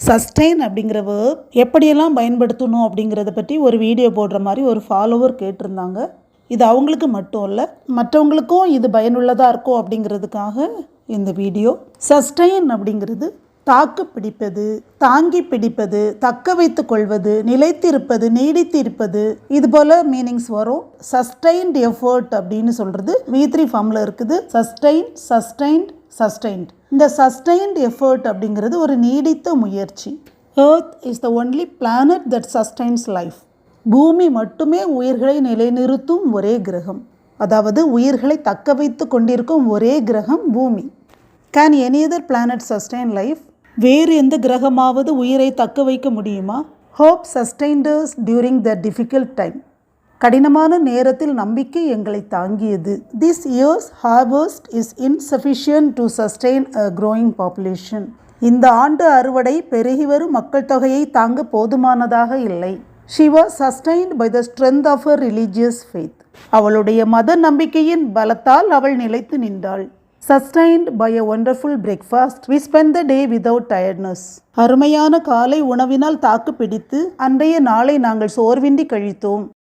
Sustain அப்படிங்கிற verb எப்படியெல்லாம் பயன்படுத்தணும் அப்படிங்கிறத பற்றி ஒரு வீடியோ போடுற மாதிரி ஒரு ஃபாலோவர் கேட்டிருந்தாங்க. இது அவங்களுக்கு மட்டும் இல்லை, மற்றவங்களுக்கும் இது பயனுள்ளதாக இருக்கும் அப்படிங்கிறதுக்காக இந்த வீடியோ. சஸ்டெயின் அப்படிங்கிறது தாக்கு பிடிப்பது, தாங்கி பிடிப்பது, தக்க வைத்து கொள்வது, நிலைத்திருப்பது, நீடித்திருப்பது, இது போல் மீனிங்ஸ் வரும். சஸ்டைன்ட் எஃபர்ட் அப்படின்னு சொல்கிறது V3 ஃபார்மில் இருக்குது. சஸ்டைன்ட். இந்த சஸ்டைன்ட் எஃபர்ட் அப்படிங்கிறது ஒரு நீடித்த முயற்சி. Earth is the only planet that sustains life. பூமி மட்டுமே உயிர்களை நிலைநிறுத்தும் ஒரே கிரகம், அதாவது உயிர்களை தக்க வைத்து கொண்டிருக்கும் ஒரே கிரகம் பூமி. Can any other planet sustain life? வேறு எந்த கிரகமாவது உயிரை தக்க வைக்க முடியுமா? Hope sustained us during the difficult time. கடினமான நேரத்தில் நம்பிக்கை எங்களை தாங்கியது. This year's harvest is insufficient to sustain a growing population. இந்த ஆண்டு அறுவடை பெருகி வரும் மக்கள் தொகையை தாங்க போதுமானதாக இல்லை. She was sustained by the strength of her religious faith. அவளுடைய மத நம்பிக்கையின் பலத்தால் அவள் நிலைத்து நின்றாள். Sustained by a wonderful breakfast, we spent the day without tiredness. அருமையான காலை உணவினால் தாக்கு பிடித்து அன்றைய நாளை நாங்கள் சோர்வின்றி கழித்தோம்.